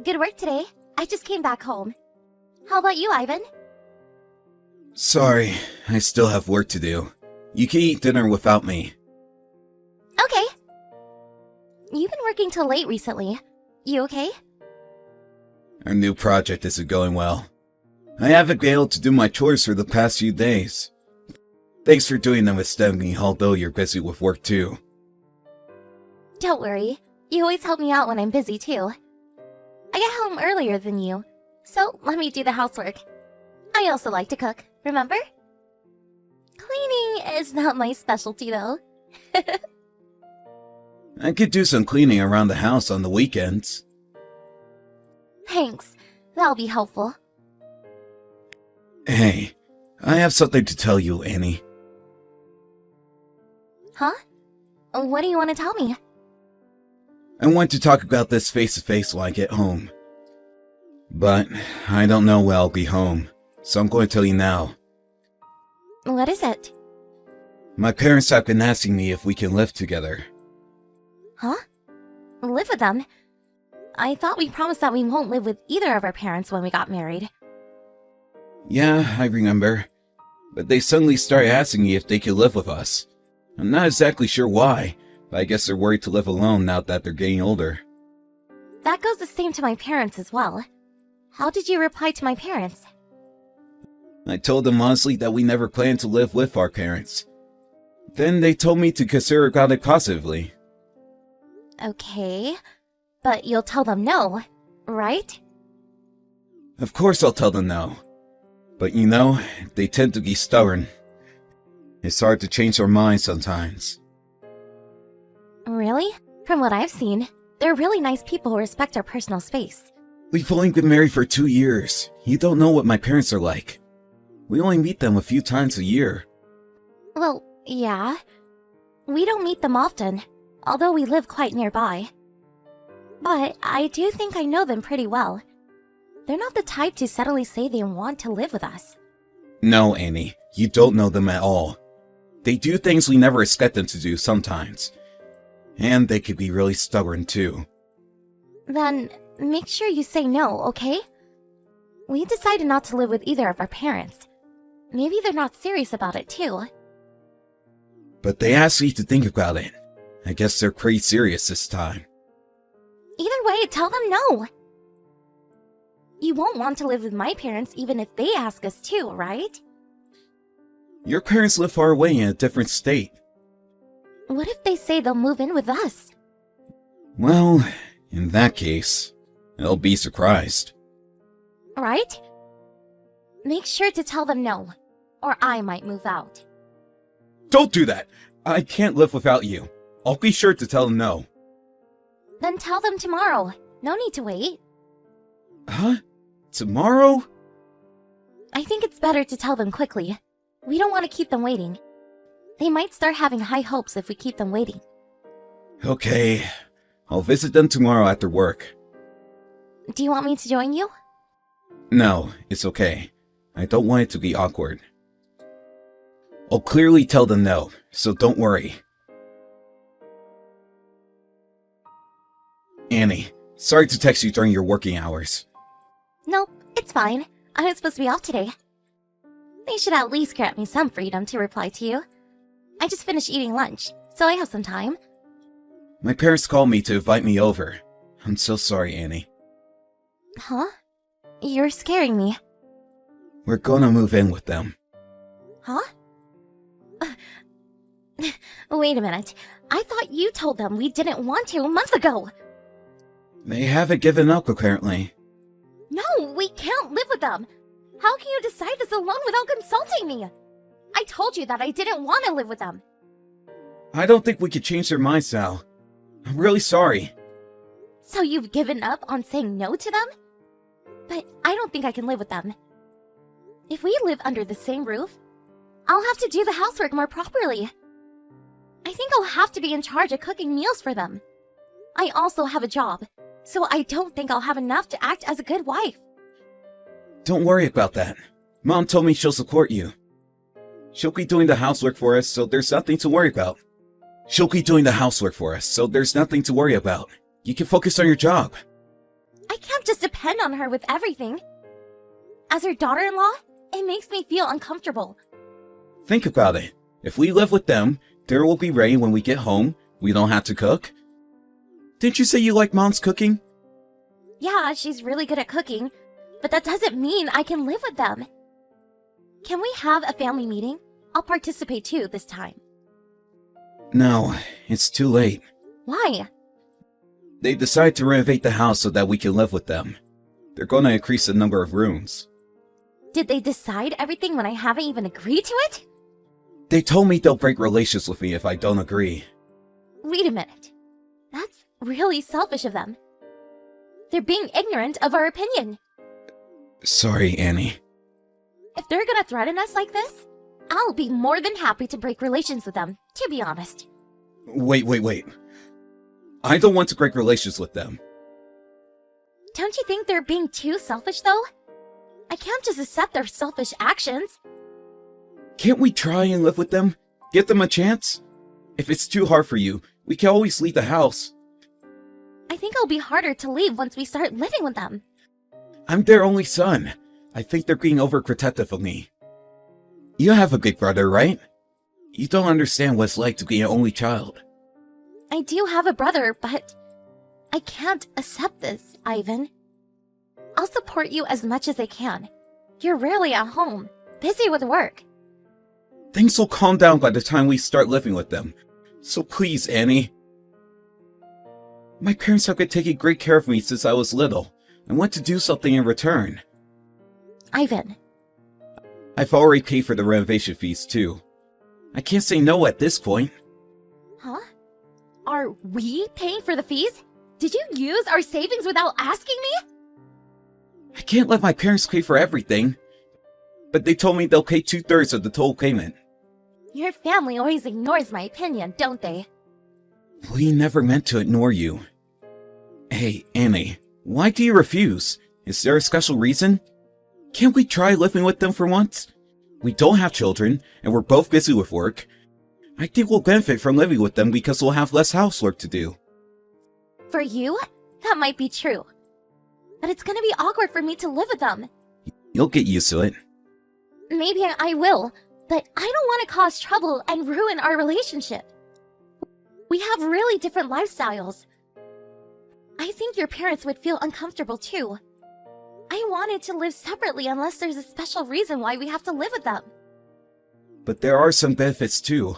Good work today. I just came back home. How about you, Ivan? Sorry, I still have work to do. You can eat dinner without me. Okay. You've been working till late recently. You okay? Our new project isn't going well. I haven't been able to do my chores for the past few days. Thanks for doing them instead of me, although you're busy with work too. Don't worry. You always help me out when I'm busy too. I get home earlier than you, so let me do the housework. I also like to cook, remember? Cleaning is not my specialty though. I could do some cleaning around the house on the weekends. Thanks. That'll be helpful. Hey, I have something to tell you, Annie. Huh? What do you want to tell me? I want to talk about this face-to-face when I get home. But I don't know when I'll be home, so I'm going to tell you now. What is it? My parents have been asking me if we can live together. Huh? Live with them? I thought we promised that we won't live with either of our parents when we got married. Yeah, I remember. But they suddenly started asking me if they could live with us. I'm not exactly sure why, but I guess they're worried to live alone now that they're getting older. That goes the same to my parents as well. How did you reply to my parents? I told them honestly that we never planned to live with our parents. Then they told me to consider about it positively. Okay, but you'll tell them no, right? Of course I'll tell them no. But you know, they tend to be stubborn. It's hard to change their minds sometimes. Really? From what I've seen, they're really nice people who respect our personal space. We've only been married for 2 years. You don't know what my parents are like. We only meet them a few times a year. Well, yeah. We don't meet them often, although we live quite nearby. But I do think I know them pretty well. They're not the type to suddenly say they want to live with us. No, Annie, you don't know them at all. They do things we never expect them to do sometimes. And they could be really stubborn too. Then, make sure you say no, okay? We decided not to live with either of our parents. Maybe they're not serious about it too. But they asked me to think about it. I guess they're pretty serious this time. Either way, tell them no! You won't want to live with my parents even if they ask us to, right? Your parents live far away in a different state. What if they say they'll move in with us? Well, in that case, I'll be surprised. Right? Make sure to tell them no, or I might move out. Don't do that! I can't live without you. I'll be sure to tell them no. Then tell them tomorrow. No need to wait. Huh? Tomorrow? I think it's better to tell them quickly. We don't want to keep them waiting. They might start having high hopes if we keep them waiting. Okay. I'll visit them tomorrow after work. Do you want me to join you? No, it's okay. I don't want it to be awkward. I'll clearly tell them no, so don't worry. Annie, sorry to text you during your working hours. Nope, it's fine. I was supposed to be off today. They should at least grant me some freedom to reply to you. I just finished eating lunch, so I have some time. My parents called me to invite me over. I'm so sorry, Annie. Huh? You're scaring me. We're gonna move in with them. Huh? Wait a minute. I thought you told them we didn't want to a month ago. They haven't given up, apparently. No, we can't live with them. How can you decide this alone without consulting me? I told you that I didn't want to live with them. I don't think we could change their minds now. I'm really sorry. So you've given up on saying no to them? But I don't think I can live with them. If we live under the same roof, I'll have to do the housework more properly. I think I'll have to be in charge of cooking meals for them. I also have a job, so I don't think I'll have enough to act as a good wife. Don't worry about that. Mom told me she'll support you. She'll be doing the housework for us, so there's nothing to worry about. She'll be doing the housework for us, so there's nothing to worry about. You can focus on your job. I can't can't just depend on her with everything. As her daughter-in-law, it makes me feel uncomfortable. Think about it. If we live with them, dinner will be ready when we get home. We don't have to cook. Didn't you say you like Mom's cooking? Yeah, she's really good at cooking, but that doesn't mean I can live with them. Can we have a family meeting? I'll participate too this time. No, it's too late. Why? They decided to renovate the house so that we can live with them. They're going to increase the number of rooms. Did they decide everything when I haven't even agreed to it? They told me they'll break relations with me if I don't agree. Wait a minute. That's really selfish of them. They're being ignorant of our opinion. Sorry, Annie. If they're gonna threaten us like this, I'll be more than happy to break relations with them, to be honest. Wait. I don't want to break relations with them. Don't you think they're being too selfish, though? I can't just accept their selfish actions. Can't we try and live with them? Give them a chance? If it's too hard for you, we can always leave the house. I think it'll be harder to leave once we start living with them. I'm their only son. I think they're being overprotective of me. You have a big brother, right? You don't understand what it's like to be an only child. I do have a brother, but I can't accept this, Ivan. I'll support you as much as I can. You're rarely at home, busy with work. Things will calm down by the time we start living with them. So please, Annie. My parents have been taking great care of me since I was little. I want to do something in return. Ivan. I've already paid for the renovation fees, too. I can't say no at this point. Huh? Are we paying for the fees? Did you use our savings without asking me? I can't let my parents pay for everything. But they told me they'll pay 2/3 of the total payment. Your family always ignores my opinion, don't they? We never meant to ignore you. Hey, Annie, why do you refuse? Is there a special reason? Can't we try living with them for once? We don't have children, and we're both busy with work. I think we'll benefit from living with them because we'll have less housework to do. For you, that might be true. But it's gonna be awkward for me to live with them. You'll get used to it. Maybe I will, but I don't want to cause trouble and ruin our relationship. We have really different lifestyles. I think your parents would feel uncomfortable too. I wanted to live separately unless there's a special reason why we have to live with them. But there are some benefits too.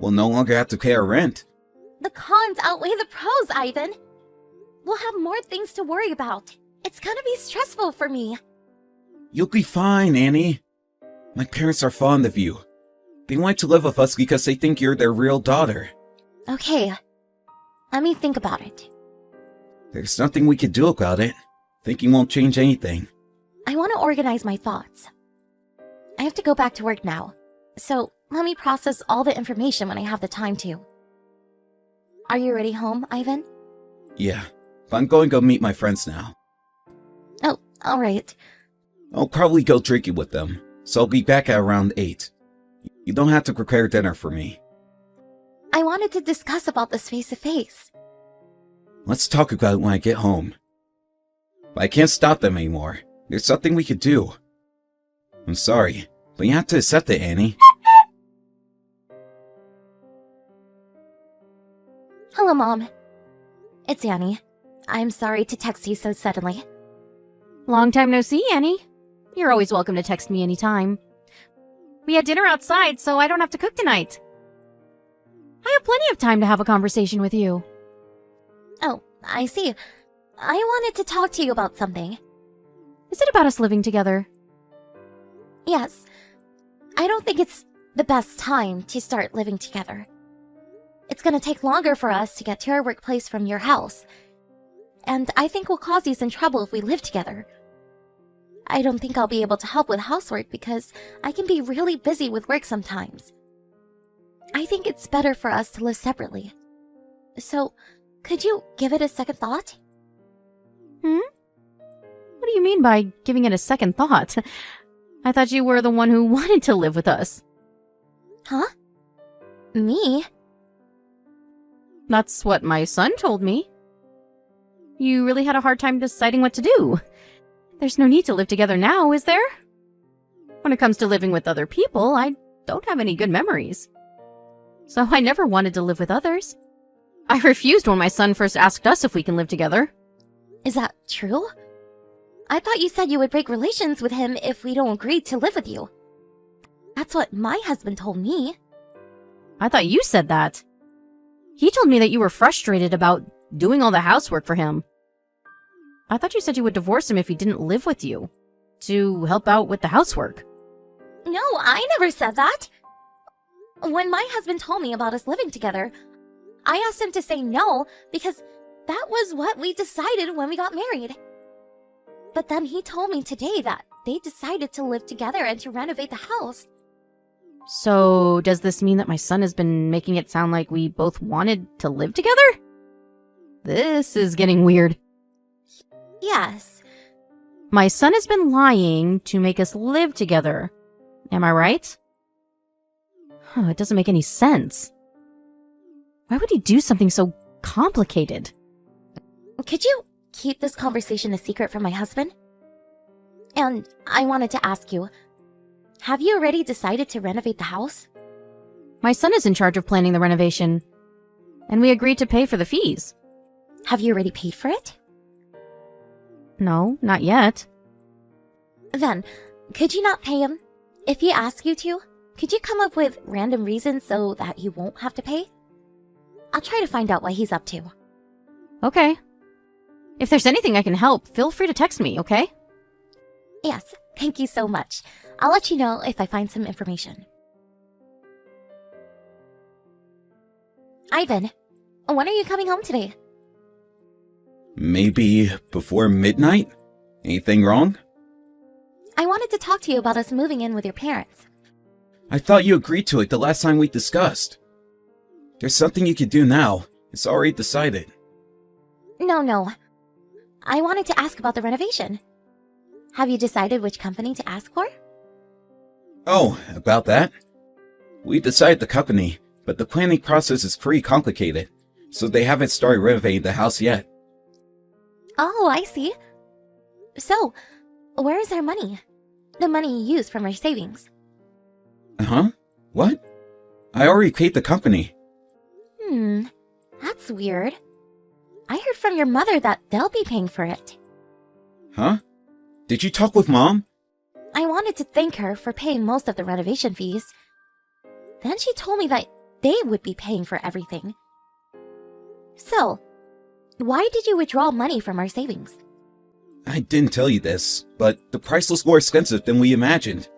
We'll no longer have to pay our rent. The cons outweigh the pros, Ivan. We'll have more things to worry about. It's gonna be stressful for me. You'll be fine, Annie. My parents are fond of you. They want to live with us because they think you're their real daughter. Okay, let me think about it. There's nothing we can do about it. Thinking won't change anything. I want to organize my thoughts. I have to go back to work now, so let me process all the information when I have the time to. Are you already home, Ivan? Yeah, but I'm going to go meet my friends now. Oh, alright. I'll probably go drinking with them, so I'll be back at around 8. You don't have to prepare dinner for me. I wanted to discuss about this face-to-face. Let's talk about it when I get home. But I can't stop them anymore. There's something we could do. I'm sorry, but you have to accept it, Annie. Hello, Mom. It's Annie. I'm sorry to text you so suddenly. Long time no see, Annie. You're always welcome to text me anytime. We had dinner outside, so I don't have to cook tonight. I have plenty of time to have a conversation with you. Oh, I see. I wanted to talk to you about something. Is it about us living together? Yes. I don't think it's the best time to start living together. It's gonna take longer for us to get to our workplace from your house. And I think we'll cause you some trouble if we live together. I don't think I'll be able to help with housework because I can be really busy with work sometimes. I think it's better for us to live separately. So, could you give it a second thought? What do you mean by giving it a second thought? I thought you were the one who wanted to live with us. Huh? Me? That's what my son told me. You really had a hard time deciding what to do. There's no need to live together now, is there? When it comes to living with other people, I don't have any good memories. So I never wanted to live with others. I refused when my son first asked us if we can live together. Is that true? I thought you said you would break relations with him if we don't agree to live with you. That's what my husband told me. I thought you said that. He told me that you were frustrated about doing all the housework for him. I thought you said you would divorce him if he didn't live with you, to help out with the housework. No, I never said that. When my husband told me about us living together, I asked him to say no because that was what we decided when we got married. But then he told me today that they decided to live together and to renovate the house. So, does this mean that my son has been making it sound like we both wanted to live together? This is getting weird. Yes. My son has been lying to make us live together. Am I right? It doesn't make any sense. Why would he do something so complicated? Could you keep this conversation a secret from my husband? And I wanted to ask you, have you already decided to renovate the house? My son is in charge of planning the renovation, and we agreed to pay for the fees. Have you already paid for it? No, not yet. Then, could you not pay him? If he asks you to, could you come up with random reasons so that he won't have to pay? I'll try to find out what he's up to. Okay. If there's anything I can help, feel free to text me, okay? Yes, thank you so much. I'll let you know if I find some information. Ivan, when are you coming home today? Maybe before midnight? Anything wrong? I wanted to talk to you about us moving in with your parents. I thought you agreed to it the last time we discussed. There's something you could do now. It's already decided. No. I wanted to ask about the renovation. Have you decided which company to ask for? Oh, about that? We decided the company, but the planning process is pretty complicated, so they haven't started renovating the house yet. Oh, I see. So, where is our money? The money you used from our savings. Huh? What? I already paid the company. That's weird. I heard from your mother that they'll be paying for it. Huh? Did you talk with Mom? I wanted to thank her for paying most of the renovation fees. Then she told me that they would be paying for everything. So, why did you withdraw money from our savings? I didn't tell you this, but the price was more expensive than we imagined.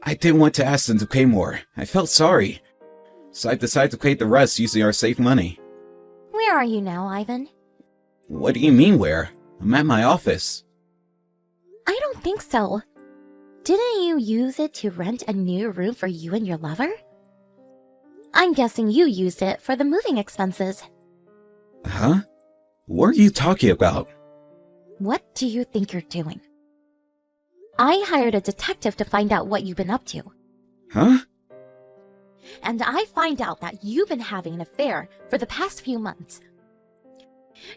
I didn't want to ask them to pay more. I felt sorry. So I decided to pay the rest using our saved money. Where are you now, Ivan? What do you mean where? I'm at my office. I don't think so. Didn't you use it to rent a new room for you and your lover? I'm guessing you used it for the moving expenses. Huh? What are you talking about? What do you think you're doing? I hired a detective to find out what you've been up to. Huh? And I find out that you've been having an affair for the past few months.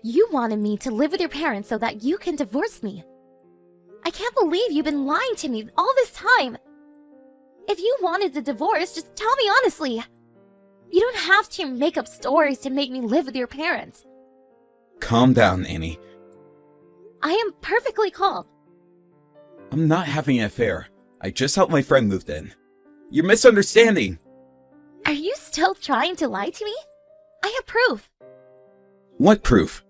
You wanted me to live with your parents so that you can divorce me. I can't believe you've been lying to me all this time. If you wanted the divorce, just tell me honestly. You don't have to make up stories to make me live with your parents. Calm down, Annie. I am perfectly calm. I'm not having an affair. I just helped my friend move in. You're misunderstanding. Are you still trying to lie to me? I have proof. What proof?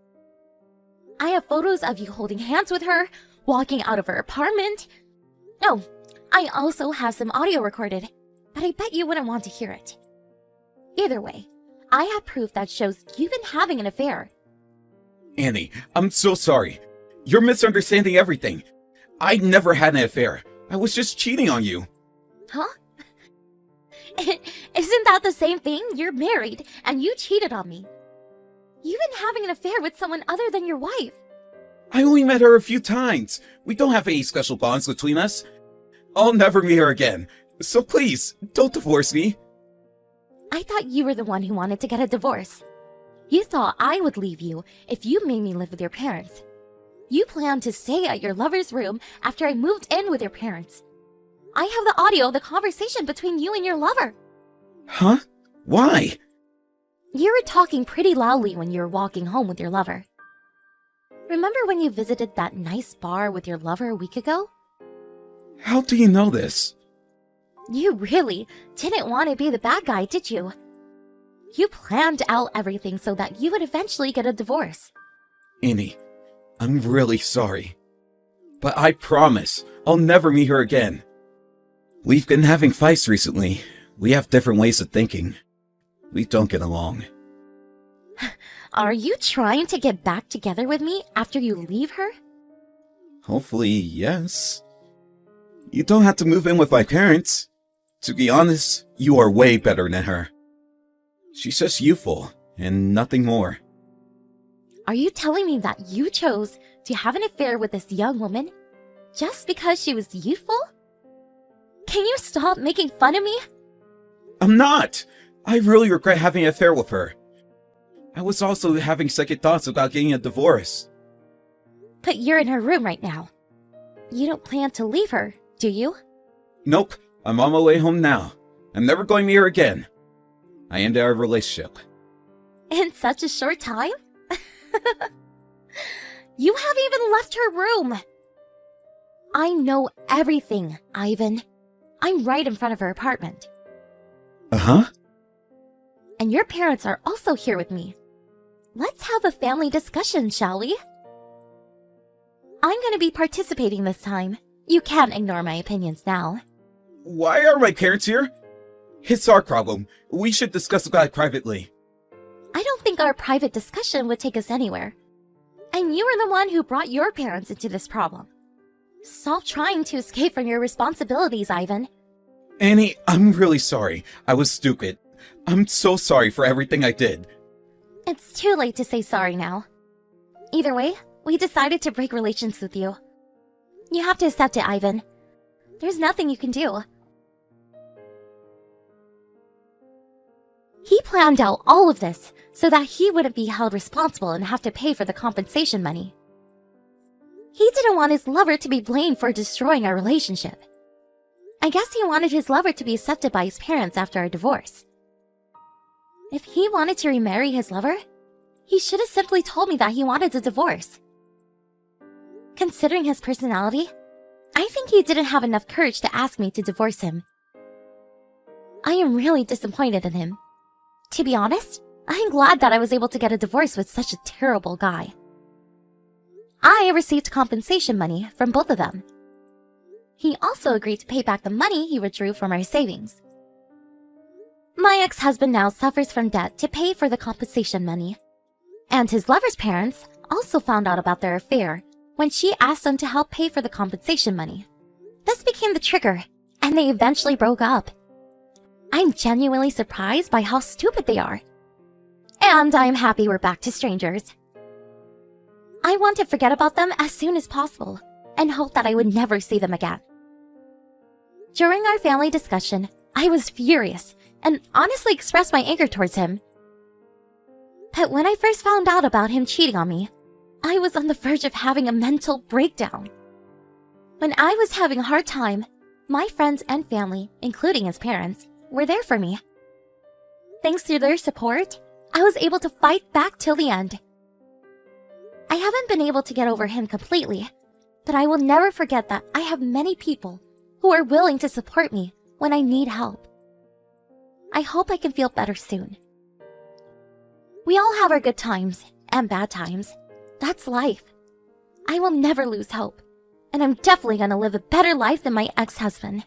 I have photos of you holding hands with her, walking out of her apartment. Oh, I also have some audio recorded, but I bet you wouldn't want to hear it. Either way, I have proof that shows you've been having an affair. Annie, I'm so sorry. You're misunderstanding everything. I never had an affair. I was just cheating on you. Huh? Isn't that the same thing? You're married, and you cheated on me. You've been having an affair with someone other than your wife. I only met her a few times. We don't have any special bonds between us. I'll never meet her again. So please, don't divorce me. I thought you were the one who wanted to get a divorce. You thought I would leave you if you made me live with your parents. You planned to stay at your lover's room after I moved in with your parents. I have the audio of the conversation between you and your lover. Huh? Why? You were talking pretty loudly when you were walking home with your lover. Remember when you visited that nice bar with your lover a week ago? How do you know this? You really didn't want to be the bad guy, did you? You planned out everything so that you would eventually get a divorce. Annie, I'm really sorry. But I promise I'll never meet her again. We've been having fights recently. We have different ways of thinking. We don't get along. Are you trying to get back together with me after you leave her? Hopefully, yes. You don't have to move in with my parents. To be honest, you are way better than her. She's just youthful, and nothing more. Are you telling me that you chose to have an affair with this young woman just because she was youthful? Can you stop making fun of me? I'm not! I really regret having an affair with her. I was also having second thoughts about getting a divorce. But you're in her room right now. You don't plan to leave her, do you? Nope, I'm on my way home now. I'm never going to meet her again. I ended our relationship. In such a short time? You haven't even left her room. I know everything, Ivan. I'm right in front of her apartment. Uh-huh? And your parents are also here with me. Let's have a family discussion, shall we? I'm going to be participating this time. You can't ignore my opinions now. Why are my parents here? It's our problem. We should discuss about it privately. I don't think our private discussion would take us anywhere. And you were the one who brought your parents into this problem. Stop trying to escape from your responsibilities, Ivan. Annie, I'm really sorry. I was stupid. I'm so sorry for everything I did. It's too late to say sorry now. Either way, we decided to break relations with you. You have to accept it, Ivan. There's nothing you can do. He planned out all of this so that he wouldn't be held responsible and have to pay for the compensation money. He didn't want his lover to be blamed for destroying our relationship. I guess he wanted his lover to be accepted by his parents after our divorce. If he wanted to remarry his lover, he should have simply told me that he wanted a divorce. Considering his personality, I think he didn't have enough courage to ask me to divorce him. I am really disappointed in him. To be honest, I'm glad that I was able to get a divorce with such a terrible guy. I received compensation money from both of them. He also agreed to pay back the money he withdrew from our savings. My ex-husband now suffers from debt to pay for the compensation money. And his lover's parents also found out about their affair when she asked them to help pay for the compensation money. This became the trigger, and they eventually broke up. I'm genuinely surprised by how stupid they are. And I'm happy we're back to strangers. I want to forget about them as soon as possible and hope that I would never see them again. During our family discussion, I was furious and honestly expressed my anger towards him. But when I first found out about him cheating on me, I was on the verge of having a mental breakdown. When I was having a hard time, my friends and family, including his parents, were there for me. Thanks to their support, I was able to fight back till the end. I haven't been able to get over him completely, but I will never forget that I have many people who are willing to support me when I need help. I hope I can feel better soon. We all have our good times and bad times. That's life. I will never lose hope, and I'm definitely gonna live a better life than my ex-husband.